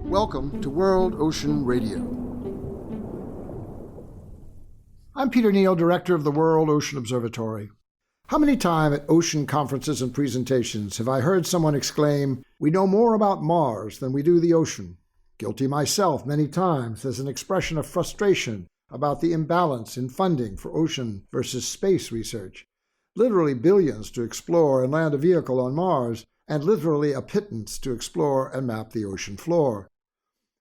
Welcome to World Ocean Radio. I'm Peter Neill, Director of the World Ocean Observatory. How many times at ocean conferences and presentations have I heard someone exclaim, "We know more about Mars than we do the ocean"? Guilty myself many times as an expression of frustration about the imbalance in funding for ocean versus space research. Literally billions to explore and land a vehicle on Mars, and literally a pittance to explore and map the ocean floor.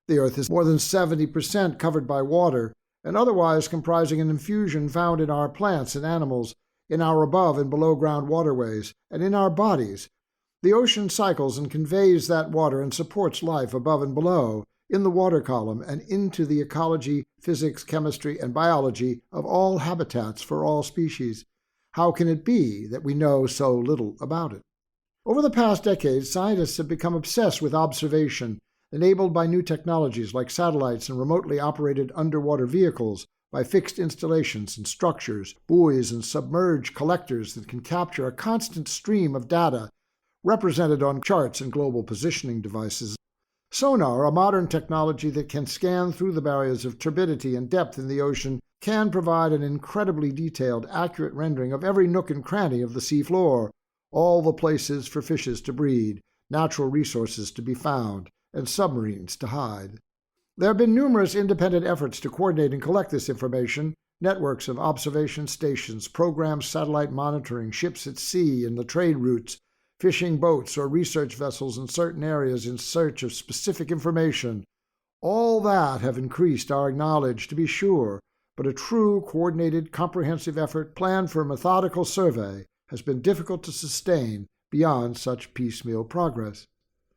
The Earth is more than 70% covered by water, and otherwise comprising an infusion found in our plants and animals, in our above and below ground waterways, and in our bodies. The ocean cycles and conveys that water and supports life above and below, in the water column, and into the ecology, physics, chemistry, and biology of all habitats for all species. How can it be that we know so little about it? Over the past decades, scientists have become obsessed with observation, enabled by new technologies like satellites and remotely operated underwater vehicles, by fixed installations and structures, buoys and submerged collectors that can capture a constant stream of data represented on charts and global positioning devices. Sonar, a modern technology that can scan through the barriers of turbidity and depth in the ocean, can provide an incredibly detailed, accurate rendering of every nook and cranny of the seafloor, all the places for fishes to breed, natural resources to be found, and submarines to hide. There have been numerous independent efforts to coordinate and collect this information, networks of observation stations, programmed satellite monitoring, ships at sea and the trade routes, fishing boats or research vessels in certain areas in search of specific information. All that have increased our knowledge, to be sure, but a true, coordinated, comprehensive effort planned for a methodical survey has been difficult to sustain beyond such piecemeal progress.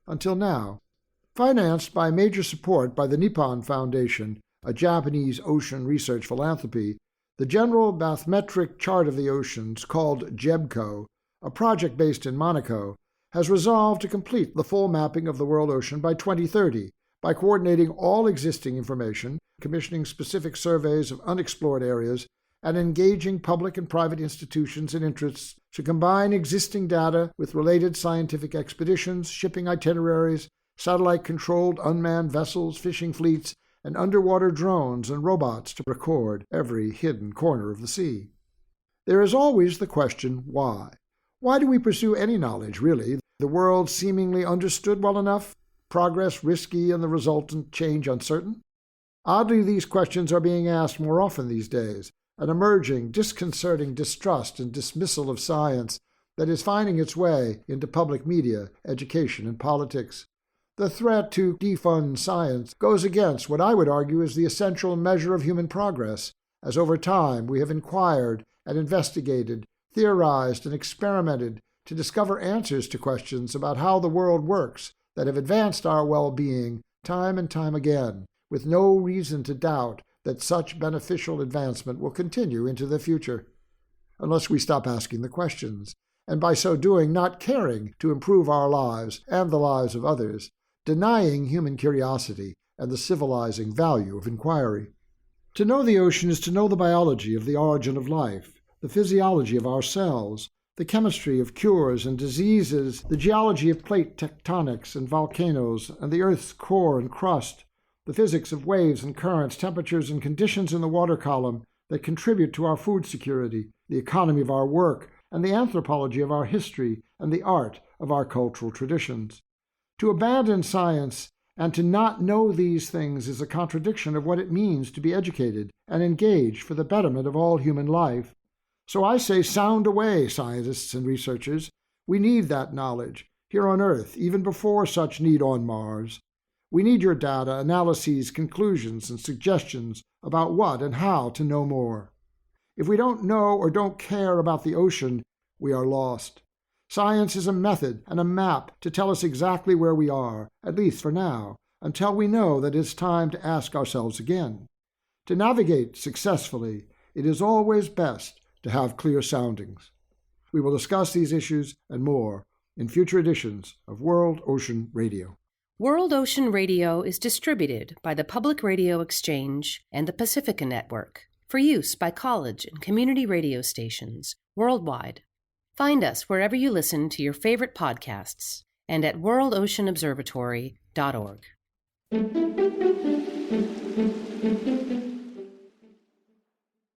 Until now. Financed by major support by the Nippon Foundation, a Japanese ocean research philanthropy, the General Bathymetric Chart of the Oceans, called GEBCO, a project based in Monaco, has resolved to complete the full mapping of the world ocean by 2030 by coordinating all existing information, commissioning specific surveys of unexplored areas, and engaging public and private institutions and interests to combine existing data with related scientific expeditions, shipping itineraries, satellite-controlled unmanned vessels, fishing fleets, and underwater drones and robots to record every hidden corner of the sea. There is always the question, why? Why do we pursue any knowledge, really? The world seemingly understood well enough? Progress risky and the resultant change uncertain? Oddly, these questions are being asked more often these days, an emerging, disconcerting distrust and dismissal of science that is finding its way into public media, education, and politics. The threat to defund science goes against what I would argue is the essential measure of human progress, as over time we have inquired and investigated, theorized and experimented to discover answers to questions about how the world works that have advanced our well-being time and time again, with no reason to doubt that such beneficial advancement will continue into the future, unless we stop asking the questions, and by so doing not caring to improve our lives and the lives of others, denying human curiosity and the civilizing value of inquiry. To know the ocean is to know the biology of the origin of life, the physiology of our cells, the chemistry of cures and diseases, the geology of plate tectonics and volcanoes, and the Earth's core and crust, the physics of waves and currents, temperatures and conditions in the water column that contribute to our food security, the economy of our work, and the anthropology of our history and the art of our cultural traditions. To abandon science and to not know these things is a contradiction of what it means to be educated and engaged for the betterment of all human life. So I say, sound away, scientists and researchers. We need that knowledge, here on Earth, even before such need on Mars. We need your data, analyses, conclusions, and suggestions about what and how to know more. If we don't know or don't care about the ocean, we are lost. Science is a method and a map to tell us exactly where we are, at least for now, until we know that it's time to ask ourselves again. To navigate successfully, it is always best to have clear soundings. We will discuss these issues and more in future editions of World Ocean Radio. World Ocean Radio is distributed by the Public Radio Exchange and the Pacifica Network for use by college and community radio stations worldwide. Find us wherever you listen to your favorite podcasts and at worldoceanobservatory.org.